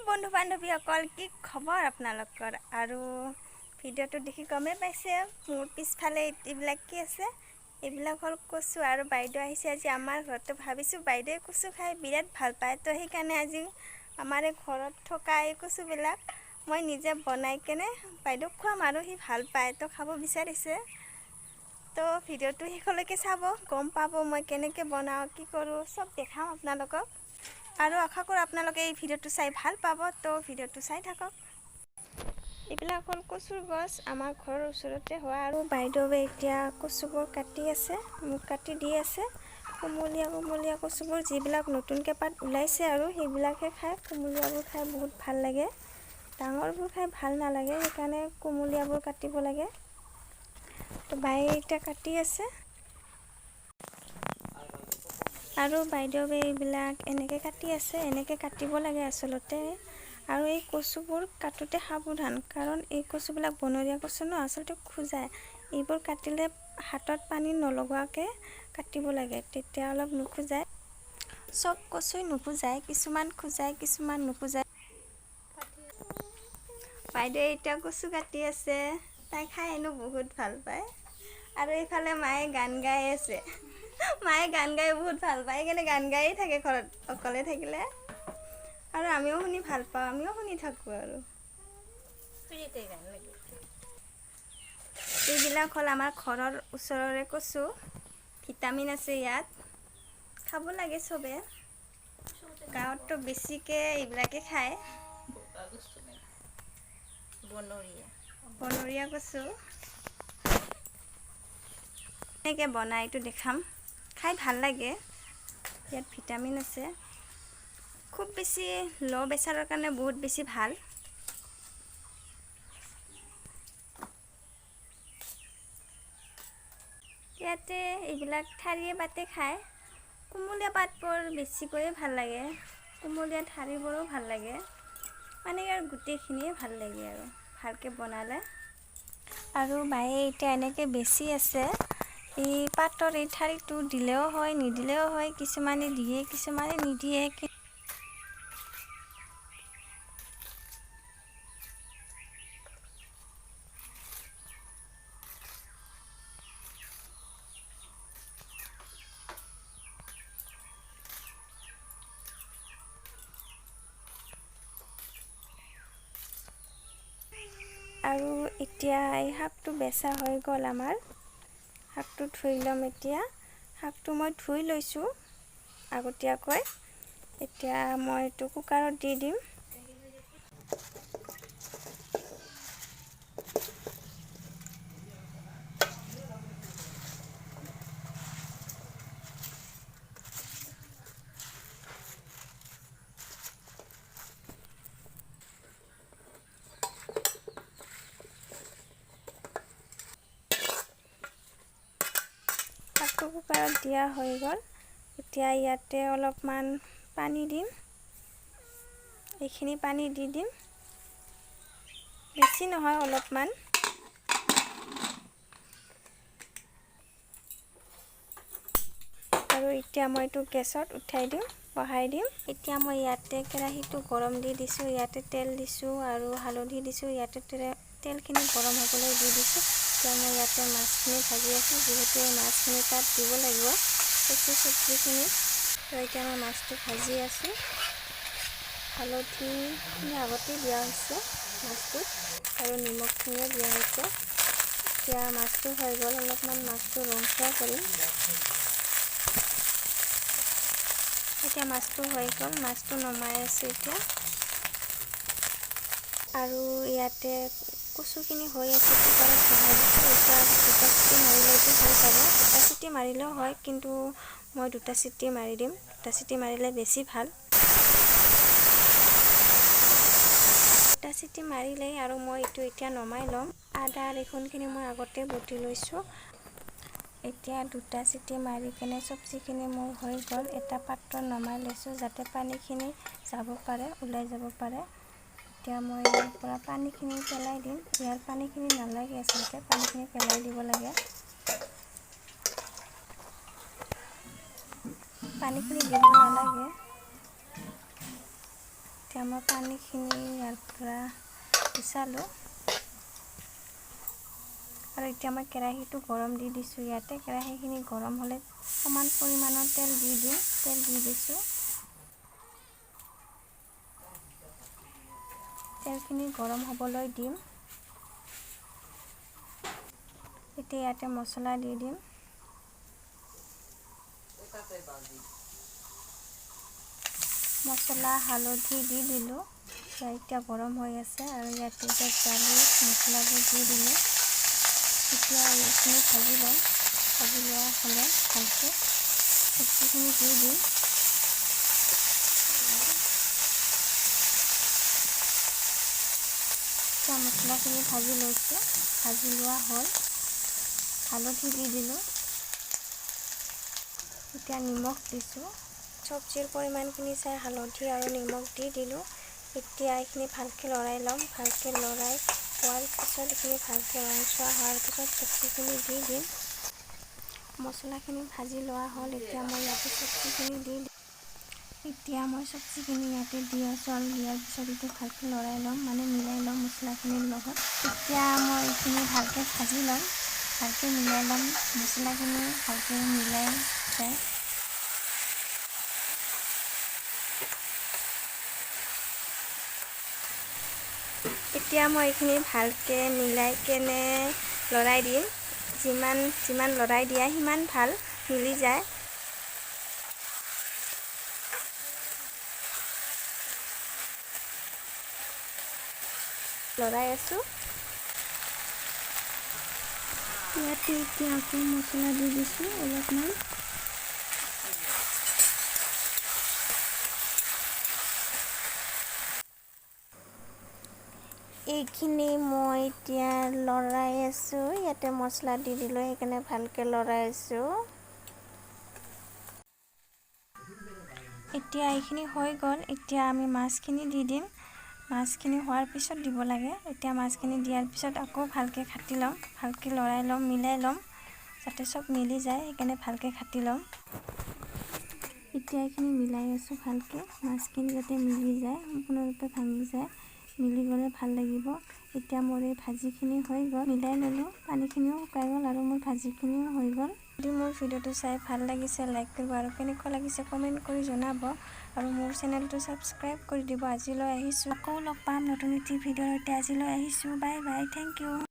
বন্ধু বান্ধৱীসকল কি খবৰ আপোনালোকৰ আৰু ভিডিঅ'টো দেখি গমেই পাইছে মোৰ পিছফালে এইবিলাক কি আছে এইবিলাক হ'ল কচু আৰু বাইদেউ আহিছে আজি আমাৰ ঘৰত ভাবিছোঁ বাইদেৱে কচু খাই বিৰাট ভাল পায় তো সেইকাৰণে আজি আমাৰ ঘৰত থকা এই কচুবিলাক মই নিজে বনাই কেনে বাইদেউক খুৱাম আৰু সি ভাল পায় তো খাব বিচাৰিছে তো ভিডিঅ'টো শেষলৈকে চাব গম পাব মই কেনেকৈ বনাওঁ কি কৰোঁ চব দেখাম আপোনালোকক আৰু আশা কৰোঁ আপোনালোকে এই ভিডিঅ'টো চাই ভাল পাব তো ভিডিঅ'টো চাই থাকক। এইবিলাক হ'ল কচুৰ গছ আমাৰ ঘৰৰ ওচৰতে হোৱা আৰু বাইদেৱে এতিয়া কচুবোৰ কাটি আছে মোক কাটি দি আছে কুমলীয়া কচুবোৰ যিবিলাক নতুনকৈ পাত ওলাইছে আৰু সেইবিলাকহে খাই কুমলীয়াবোৰ খাই বহুত ভাল লাগে ডাঙৰবোৰ খাই ভাল নালাগে সেইকাৰণে কুমলীয়াবোৰ কাটিব লাগে তো বাইয়ে এতিয়া কাটি আছে আৰু বাইদেৱে এইবিলাক এনেকৈ কাটি আছে এনেকৈ কাটিব লাগে আচলতে আৰু এই কচুবোৰ কাটোতে সাৱধান কাৰণ এই কচুবিলাক বনৰীয়া কচু ন আচলতে খোজায় এইবোৰ কাটিলে হাতত পানী নলগোৱাকৈ কাটিব লাগে তেতিয়া অলপ নুখোজায় চব কচুই নুখোজায় কিছুমান খোজায় কিছুমান নুখোজায় বাইদেৱে এতিয়া কচু কাটি আছে তাই খাই এনেও বহুত ভাল পায় আৰু এইফালে মায়ে গান গাই আছে মায়ে গান গাই বহুত ভাল পায় সেইকাৰণে গান গায়েই থাকে ঘৰত অকলে থাকিলে আৰু আমিও শুনি ভাল পাওঁ আমিও শুনি থাকোঁ আৰু এইবিলাক হ'ল আমাৰ ঘৰৰ ওচৰৰে কচু ভিটামিন আছে ইয়াত খাব লাগে চবে গাঁৱততো বেছিকৈ এইবিলাকে খায় বনৰীয়া কচু এনেকৈ বনাই এইটো দেখাম খাই ভাল লাগে ইয়াত ভিটামিন আছে খুব বেছি ল' প্ৰেছাৰৰ কাৰণে বহুত বেছি ভাল ইয়াতে এইবিলাক ঠাৰিয়ে পাতে খায় কুমলীয়া পাতবোৰ বেছিকৈয়ে ভাল লাগে কুমলীয়া ঠাৰিবোৰো ভাল লাগে মানে ইয়াৰ গোটেইখিনিয়ে ভাল লাগে আৰু ভালকৈ বনালে আৰু বায়ে এতিয়া এনেকৈ বেচি আছে এই পাতৰ এই ঠাৰিটো দিলেও হয় নিদিলেও হয় কিছুমানে দিয়ে কিছুমানে নিদিয়ে আৰু এতিয়া এই শাকটো বেচা হৈ গ'ল আমাৰ শাকটো ধুই ল'ম এতিয়া শাকটো মই ধুই লৈছোঁ আগতীয়াকৈ এতিয়া মই এইটো কুকাৰত দি দিম শাকটো কুকাৰত দিয়া হৈ গ'ল এতিয়া ইয়াতে অলপমান পানী দিম এইখিনি পানী দি দিম বেছি নহয় অলপমান আৰু এতিয়া মই এইটো গেছত উঠাই দিম বহাই দিম এতিয়া মই ইয়াতে কেৰাহীটো গৰম দি দিছোঁ ইয়াতে তেল দিছোঁ আৰু হালধি দিছোঁ ইয়াতে তেলখিনি গৰম হ'বলৈ দি দিছোঁ এতিয়া মই ইয়াতে মাছখিনি ভাজি আছোঁ যিহেতু এই মাছখিনি তাত দিব লাগিব কচু চব্জিখিনি তো এতিয়া মই মাছটো ভাজি আছোঁ হালধিখিনি আগতে দিয়া হৈছে মাছটোত আৰু নিমখখিনিও দিয়া হৈছে এতিয়া মাছটো হৈ গ'ল অলপমান মাছটো ৰঙচুৱা কৰিম এতিয়া মাছটো হৈ গ'ল মাছটো নমাই আছোঁ এতিয়া আৰু ইয়াতে কচুখিনি হৈ আছে কুকাৰত বহাই দিছোঁ এতিয়া দুটা চিটি মাৰিলেতো হৈ যাব দুটা চিটি মাৰিলেও হয় কিন্তু মই দুটা চিটি মাৰি দিম দুটা চিটি মাৰিলে বেছি ভাল দুটা চিটি মাৰিলেই আৰু মই এইটো এতিয়া নমাই ল'ম আদা ৰচুনখিনি মই আগতে বটি লৈছোঁ এতিয়া দুটা চিটি মাৰি কেনে চব্জিখিনি মোৰ হৈ গ'ল এটা পাত্ৰত নমাই লৈছোঁ যাতে পানীখিনি যাব পাৰে ওলাই যাব পাৰে এতিয়া মই ইয়াৰ পৰা পানীখিনি পেলাই দিম ইয়াৰ পানীখিনি নালাগে আচলতে পানীখিনি পেলাই দিব লাগে পানীখিনি দিব নালাগে এতিয়া মই পানীখিনি ইয়াৰ পৰা গুচালোঁ আৰু এতিয়া মই কেৰাহীটো গৰম দি দিছোঁ। ইয়াতে কেৰাহীখিনি গৰম হ'লে সমান পৰিমাণৰ তেল দি দিম। তেল দি দিছোঁ। তেলখিনি গৰম হ'বলৈ দিম। এতিয়া ইয়াতে মছলা দি দিম। মছলা হালধি দি দিলোঁ। এতিয়া গৰম হৈ আছে আৰু ইয়াতে এতিয়া জালুক মছলাবোৰ দি দিলোঁ। এতিয়া এইখিনি ভাজি ল'ম। ভাজি লোৱা হ'লে ভালকৈ চব্জিখিনি দি দিম। এতিয়া মছলাখিনি ভাজি লৈছোঁ। ভাজি লোৱা হ'ল। হালধি দি দিলোঁ। এতিয়া নিমখ দিছোঁ। চব্জিৰ পৰিমাণখিনি চাই হালধি আৰু নিমখ দি দিলোঁ। এতিয়া এইখিনি ভালকৈ লৰাই ল'ম। ভালকৈ লৰাই হোৱাৰ পিছত এইখিনি ভালকৈ ৰঙচুৱা হোৱাৰ পিছত চব্জিখিনি দি দিম। মছলাখিনি ভাজি লোৱা হ'ল। এতিয়া মই ইয়াতে চব্জিখিনি দি দিম। এতিয়া মই চব্জিখিনি ইয়াতে দি আছোঁ আৰু দিয়াৰ পিছত এইটো ভালকৈ লৰাই ল'ম, মানে মিলাই ল'ম মছলাখিনিৰ লগত। এতিয়া মই এইখিনি ভালকৈ ভাজি ল'ম। ভালকৈ মিলাই ল'ম। মছলাখিনি ভালকৈ মিলাই যায়। এতিয়া মই এইখিনি ভালকৈ মিলাই কেনে লৰাই দিম। যিমান লৰাই দিয়া সিমান ভাল মিলি যায়। লৰাই আছোঁ। ইয়াতে এতিয়া আকৌ মছলা দি দিছোঁ অলপমান। এইখিনি মই এতিয়া লৰাই আছোঁ। ইয়াতে মছলা দি দিলোঁ, সেইকাৰণে ভালকৈ লৰাই আছোঁ। এতিয়া এইখিনি হৈ গ'ল। এতিয়া আমি মাছখিনি দি দিম। মাছখিনি হোৱাৰ পিছত দিব লাগে। এতিয়া মাছখিনি দিয়াৰ পিছত আকৌ ভালকৈ খাটি ল'ম। ভালকৈ লৰাই ল'ম, মিলাই ল'ম যাতে চব মিলি যায়, সেইকাৰণে ভালকৈ খাটি ল'ম। এতিয়া এইখিনি মিলাই আছোঁ ভালকৈ। মাছখিনি যাতে মিলি যায়, সম্পূৰ্ণৰূপে ভাঙি যায়। মিলি গ'লে ভাল লাগিব। এতিয়া মোৰ এই ভাজিখিনি হৈ গ'ল। মিলাই ল'লোঁ। পানীখিনিও শুকাই গ'ল আৰু মোৰ ভাজিখিনিও হৈ গ'ল। যদি মোৰ ভিডিঅ'টো চাই ভাল লাগিছে লাইক কৰিব আৰু কেনেকুৱা লাগিছে কমেণ্ট কৰি জনাব আৰু মোৰ চেনেলটো ছাবস্ক্ৰাইব কৰি দিব। আজিলৈ আহিছোঁ। আকৌ লগ পাম নতুন এটি ভিডিঅ'ৰ সৈতে। আজিলৈ আহিছোঁ। Bye bye. Thank U.